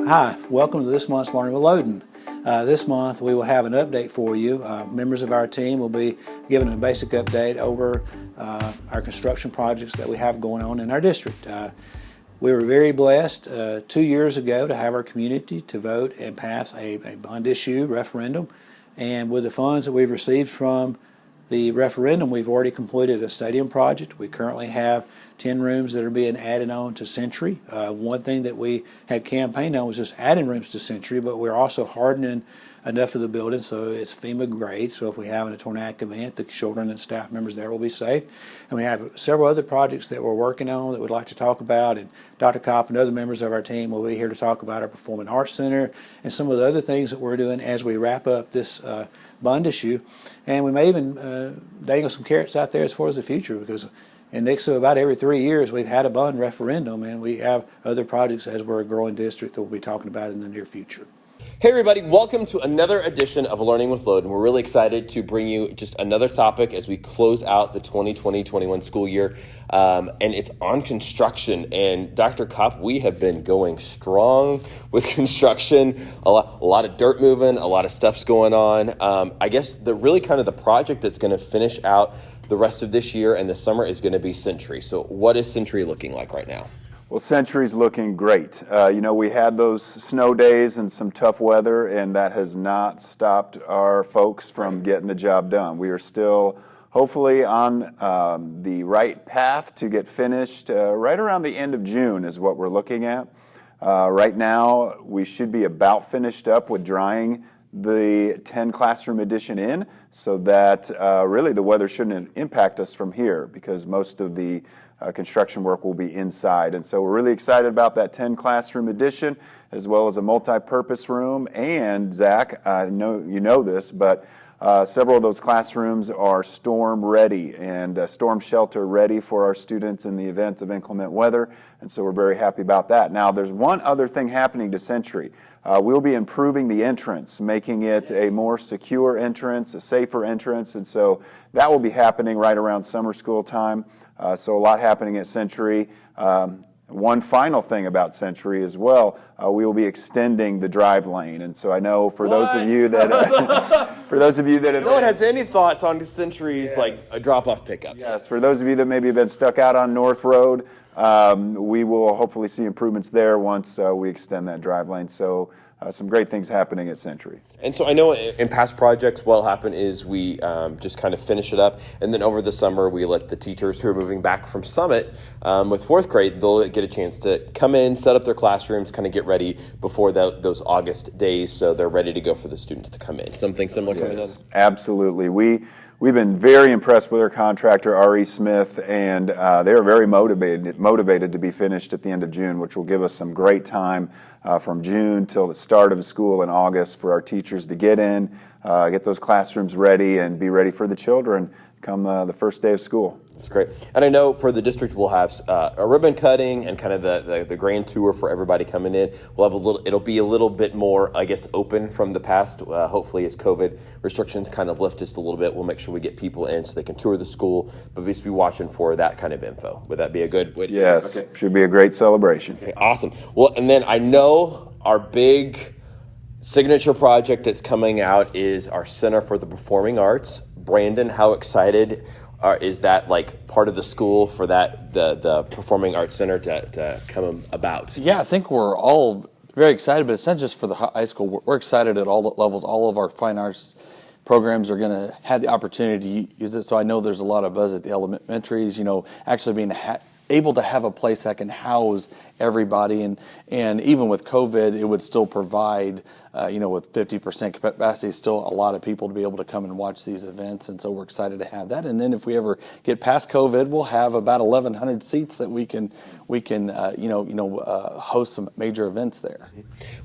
Hi, welcome to this month's Learning with Loden. This month we will have an update for you. Members of our team will be given a basic update over our construction projects that we have going on in our district. We were very blessed 2 years ago to have our community to vote and pass a bond issue referendum, and with the funds that we've received from the referendum, we've already completed a stadium project. We currently have 10 rooms that are being added on to Century. One thing that we had campaigned on was just adding rooms to Century, but we're also hardening enough of the building so it's FEMA grade. So if we have a tornadic event, the children and staff members there will be safe. And we have several other projects that we're working on that we'd like to talk about. And Dr. Kopp and other members of our team will be here to talk about our Performing Arts Center and some of the other things that we're doing as we wrap up this bond issue. And we may even dangle some carrots out there as far as the future, because in Nixon, about every 3 years, we've had a bond referendum, and we have other projects as we're a growing district that we'll be talking about in the near future. Hey everybody, welcome to another edition of Learning with Loden. We're really excited to bring you just another topic as we close out the 2020-21 school year, and it's on construction. And Dr. Kopp, we have been going strong with construction, a lot of dirt moving, a lot of stuff's going on. I guess the project that's going to finish out the rest of this year and the summer is going to be Century. So what is Century looking like right now? Well, Century's looking great. We had those snow days and some tough weather, and that has not stopped our folks from getting the job done. We are still hopefully on the right path to get finished right around the end of June is what we're looking at. Right now, we should be about finished up with drying the 10 classroom addition in, so that really the weather shouldn't impact us from here, because most of the construction work will be inside. And so we're really excited about that 10 classroom addition, as well as a multi-purpose room. And Zach, I know you know this, but several of those classrooms are storm ready and storm shelter ready for our students in the event of inclement weather. And so we're very happy about that. Now, there's one other thing happening to Century. We'll be improving the entrance, making it a more secure entrance, a safer entrance. And so that will be happening right around summer school time. So a lot happening at Century. One final thing about Century as well, we will be extending the drive lane. And so I know for those of you that no one has any thoughts on Century's like a drop-off pickup. Yes, for those of you that maybe have been stuck out on North Road, we will hopefully see improvements there once we extend that drive lane. So some great things happening at Century. And so I know in past projects what'll happen is we just kind of finish it up, and then over the summer we let the teachers who are moving back from Summit with fourth grade, they'll get a chance to come in, set up their classrooms, kind of get ready before those August days, so they're ready to go for the students to come in. Something similar coming in? Absolutely. We've been very impressed with our contractor, R.E. Smith, and they are very motivated to be finished at the end of June, which will give us some great time from June till the start of school in August for our teachers to get in, get those classrooms ready, and be ready for the children come the first day of school. That's great. And I know for the district we'll have a ribbon cutting and kind of the grand tour for everybody coming in. We'll have it'll be a little bit more, I guess, open from the past. Hopefully as COVID restrictions kind of lift just a little bit, we'll make sure we get people in so they can tour the school, but just be watching for that kind of info. Would that be a good way to do it? Yes, Okay. Should be a great celebration. Okay, awesome. Well, and then I know our big signature project that's coming out is our Center for the Performing Arts. Brandon, how excited is that like part of the school for that the Performing Arts Center to come about? Yeah, I think we're all very excited, but it's not just for the high school. We're excited at all levels. All of our fine arts programs are going to have the opportunity to use it. So I know there's a lot of buzz at the elementaries, actually being able to have a place that can house everybody, and even with COVID, it would still provide, with 50% capacity, still a lot of people to be able to come and watch these events, and so we're excited to have that. And then if we ever get past COVID, we'll have about 1,100 seats that we can host some major events there.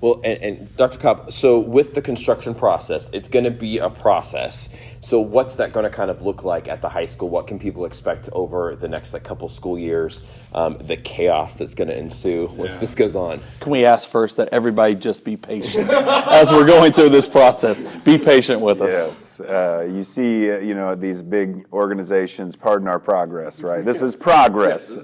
Well, and Dr. Kopp, so with the construction process, it's going to be a process. So what's that going to kind of look like at the high school? What can people expect over the next couple school years? The chaos that's going to ensue once this goes on. Can we ask first that everybody just be patient as we're going through this process? Be patient with us. Yes. You see, these big organizations, pardon our progress, right? This is progress.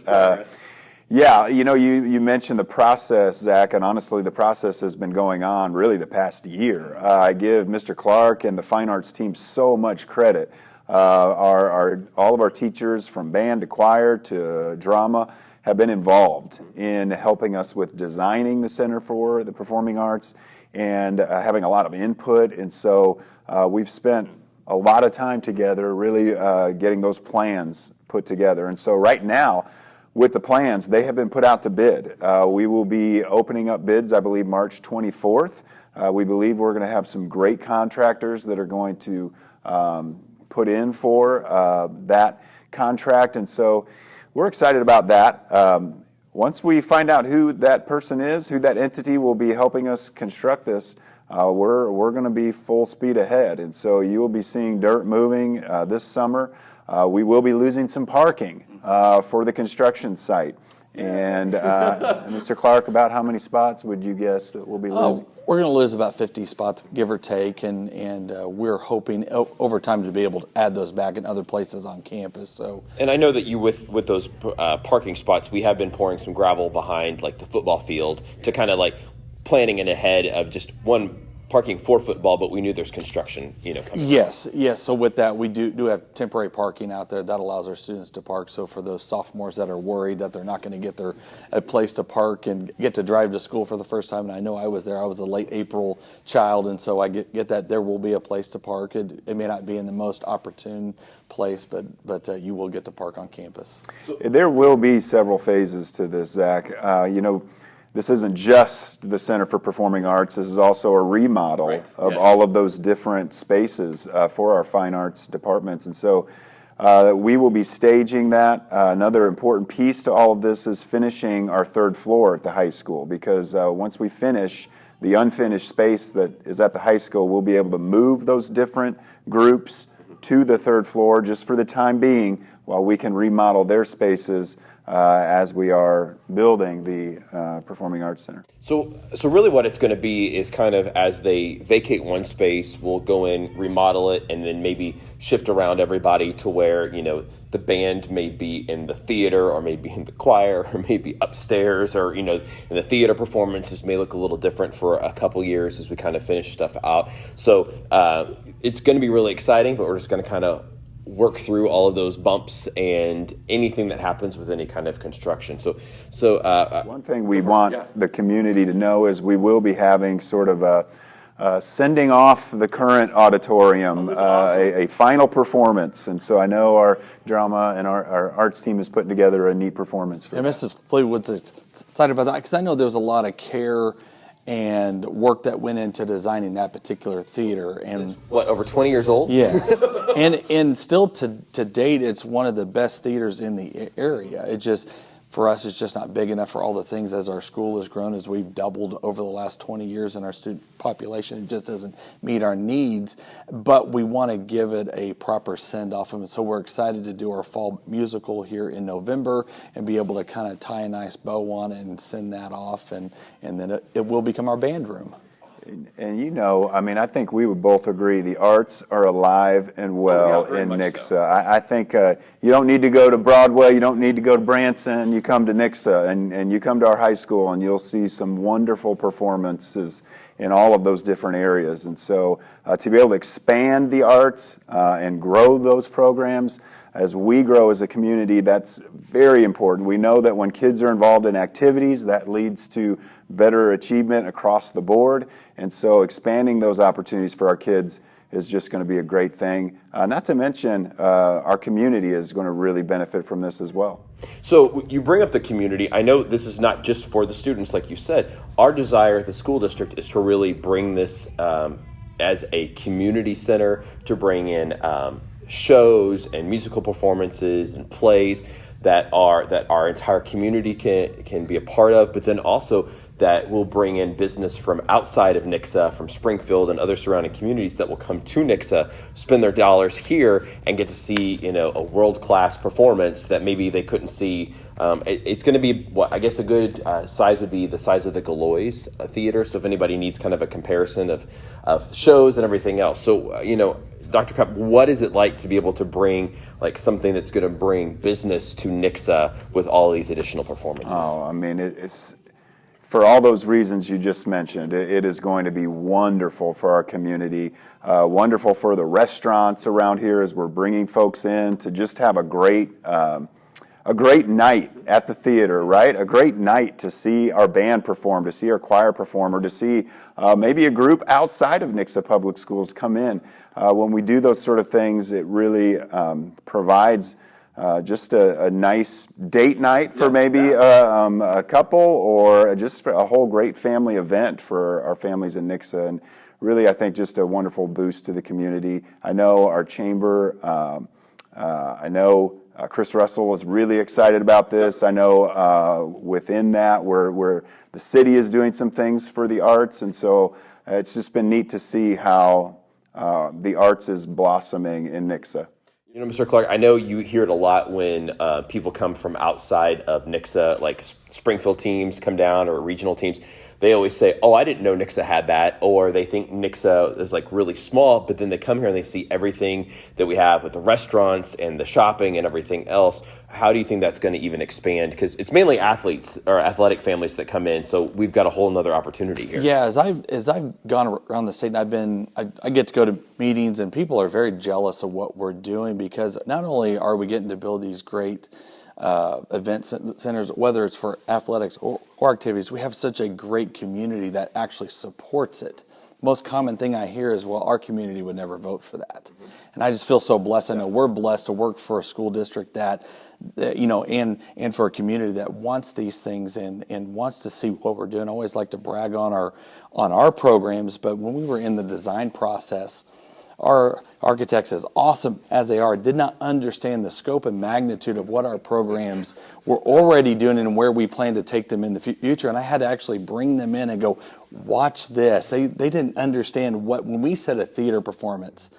Yeah, you mentioned the process, Zach, and honestly, the process has been going on really the past year. I give Mr. Clark and the fine arts team so much credit. All of our teachers, from band to choir to drama, have been involved in helping us with designing the Center for the Performing Arts and having a lot of input. And so we've spent a lot of time together really getting those plans put together. And so right now, with the plans, they have been put out to bid. We will be opening up bids, I believe, March 24th. We believe we're going to have some great contractors that are going to put in for that contract. And so we're excited about that. Once we find out who that person is, who that entity will be helping us construct this, we're going to be full speed ahead. And so you will be seeing dirt moving this summer. We will be losing some parking for the construction site. And Mr. Clark, about how many spots would you guess that we'll be losing? We're going to lose about 50 spots, give or take, and we're hoping over time to be able to add those back in other places on campus. So, and I know that you with those parking spots, we have been pouring some gravel behind like the football field to kind of like planning in ahead of just one parking for football, but we knew there's construction, coming. Yes. So with that, we do have temporary parking out there that allows our students to park. So for those sophomores that are worried that they're not going to get a place to park and get to drive to school for the first time, and I know I was there. I was a late April child, and so I get that there will be a place to park. It may not be in the most opportune place, but you will get to park on campus. There will be several phases to this, Zach. This isn't just the Center for Performing Arts. This is also a remodel of all of those different spaces for our fine arts departments. And so we will be staging that. Another important piece to all of this is finishing our third floor at the high school, because once we finish the unfinished space that is at the high school, we'll be able to move those different groups to the third floor just for the time being while we can remodel their spaces as we are building the Performing Arts Center. So really what it's going to be is kind of as they vacate one space, we'll go in, remodel it, and then maybe shift around everybody to where, the band may be in the theater or maybe in the choir or maybe upstairs, or, and the theater performances may look a little different for a couple years as we kind of finish stuff out. So it's going to be really exciting, but we're just going to kind of work through all of those bumps and anything that happens with any kind of construction. So one thing we want the community to know is we will be having sort of a sending off the current auditorium, a final performance. And so I know our drama and our arts team is putting together a neat performance for that. Mrs. Fleetwood's excited about that because I know there was a lot of care and work that went into designing that particular theater. And it's, over 20 years old? Yes. and still to date, it's one of the best theaters in the area. It just, for us, it's just not big enough for all the things as our school has grown, as we've doubled over the last 20 years in our student population. It just doesn't meet our needs, but we want to give it a proper send-off. And so we're excited to do our fall musical here in November and be able to kind of tie a nice bow on it and send that off, and then it will become our band room. And I think we would both agree the arts are alive and well in Nixa. So. I think you don't need to go to Broadway, you don't need to go to Branson, you come to Nixa and you come to our high school and you'll see some wonderful performances in all of those different areas. And so to be able to expand the arts and grow those programs, as we grow as a community, that's very important. We know that when kids are involved in activities, that leads to better achievement across the board. And so expanding those opportunities for our kids is just going to be a great thing. Not to mention, our community is going to really benefit from this as well. So you bring up the community. I know this is not just for the students, like you said. Our desire at the school district is to really bring this as a community center, to bring in shows and musical performances and plays that our entire community can be a part of, but then also that will bring in business from outside of Nixa, from Springfield and other surrounding communities that will come to Nixa, spend their dollars here, and get to see a world-class performance that maybe they couldn't see. It's going to be I guess a good size would be the size of the Galois Theater. So if anybody needs kind of a comparison of shows and everything else, so Dr. Kopp, what is it like to be able to bring like something that's going to bring business to Nixa with all these additional performances? Oh, I mean, it's for all those reasons you just mentioned. It is going to be wonderful for our community, wonderful for the restaurants around here as we're bringing folks in to just have a great night at the theater, right? A great night to see our band perform, to see our choir perform, or to see maybe a group outside of Nixa Public Schools come in. When we do those sort of things, it really provides just a nice date night for maybe a couple, or just for a whole great family event for our families in Nixa. And really, I think just a wonderful boost to the community. I know our chamber, I know Chris Russell is really excited about this. I know within that, where the city is doing some things for the arts, and so it's just been neat to see how the arts is blossoming in Nixa. You know, Mr. Clark, I know you hear it a lot when people come from outside of Nixa, like Springfield teams come down or regional teams. They always say, oh, I didn't know Nixa had that, or they think Nixa is like really small, but then they come here and they see everything that we have with the restaurants and the shopping and everything else. How do you think that's going to even expand? Because it's mainly athletes or athletic families that come in, so we've got a whole nother opportunity here. Yeah, as I've gone around the state, and I get to go to meetings, and people are very jealous of what we're doing, because not only are we getting to build these great event centers, whether it's for athletics or activities, we have such a great community that actually supports it. Most common thing I hear is, well, our community would never vote for that. And I just feel so blessed. I know we're blessed to work for a school district that you know, and for a community that wants these things and wants to see what we're doing. I always like to brag on our programs, but when we were in the design process, our architects, as awesome as they are, did not understand the scope and magnitude of what our programs were already doing and where we plan to take them in the future. And I had to actually bring them in and go, watch this. They didn't understand when we said a theater performance,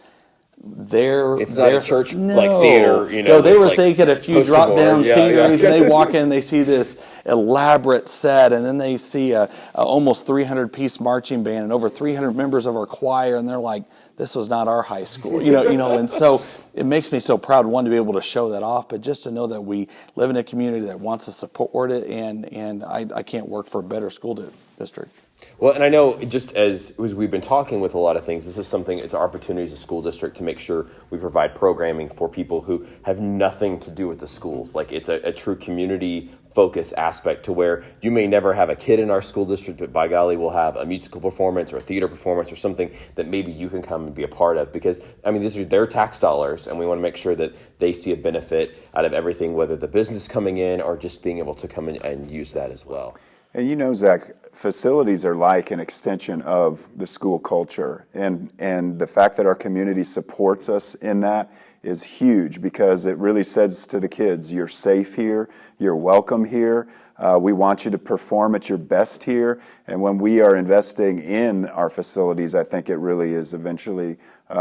it's not a church like theater, you know. No, they were like thinking a few drop down sceneries, yeah. and they walk in and they see this elaborate set, and then they see a almost 300 piece marching band and over 300 members of our choir, and they're like, this was not our high school, you know, and so it makes me so proud, one, to be able to show that off, but just to know that we live in a community that wants to support it, and I can't work for a better school district. Well, and I know just as we've been talking with a lot of things, this is something, it's our opportunity as a school district to make sure we provide programming for people who have nothing to do with the schools. Like, it's a true community focus aspect to where you may never have a kid in our school district, but by golly, we'll have a musical performance or a theater performance or something that maybe you can come and be a part of, because, I mean, these are their tax dollars, and we want to make sure that they see a benefit out of everything, whether the business coming in or just being able to come in and use that as well. And you know, Zach, facilities are like an extension of the school culture. And the fact that our community supports us in that is huge, because it really says to the kids, you're safe here, you're welcome here, we want you to perform at your best here. And when we are investing in our facilities, I think it really is eventually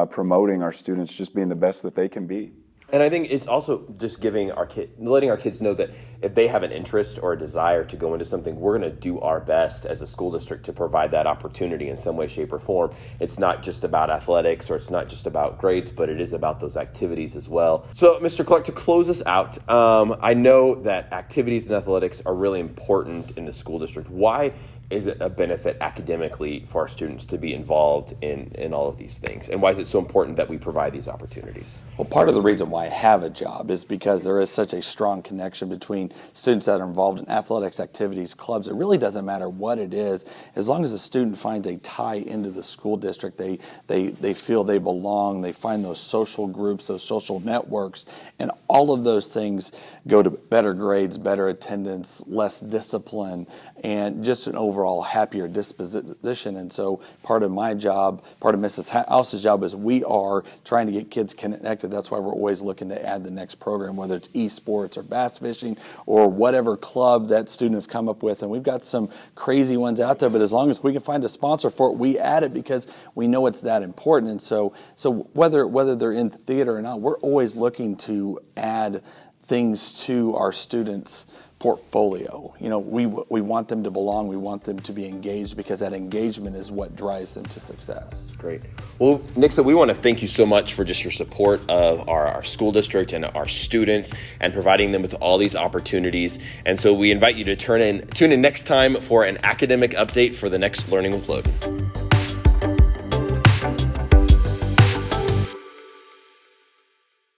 promoting our students just being the best that they can be. And I think it's also just letting our kids know that if they have an interest or a desire to go into something, we're going to do our best as a school district to provide that opportunity in some way, shape, or form. It's not just about athletics, or it's not just about grades, but it is about those activities as well. So, Mr. Clark, to close us out, I know that activities and athletics are really important in the school district. Why is it a benefit academically for our students to be involved in all of these things? And why is it so important that we provide these opportunities? Well, part of the reason why I have a job is because there is such a strong connection between students that are involved in athletics, activities, clubs. It really doesn't matter what it is. As long as a student finds a tie into the school district, they feel they belong, they find those social groups, those social networks, and all of those things go to better grades, better attendance, less discipline, and just an overall happier disposition. And so part of my job, part of Mrs. House's job, is we are trying to get kids connected. That's why we're always looking to add the next program, whether it's esports or bass fishing or whatever club that student has come up with. And we've got some crazy ones out there, but as long as we can find a sponsor for it, we add it because we know it's that important. And so whether they're in theater or not, we're always looking to add things to our students' portfolio. We want them to belong. We want them to be engaged, because that engagement is what drives them to success. Great. Well, Nixa, we want to thank you so much for just your support of our school district and our students and providing them with all these opportunities. And so we invite you to tune in next time for an academic update for the next Learning with Loden.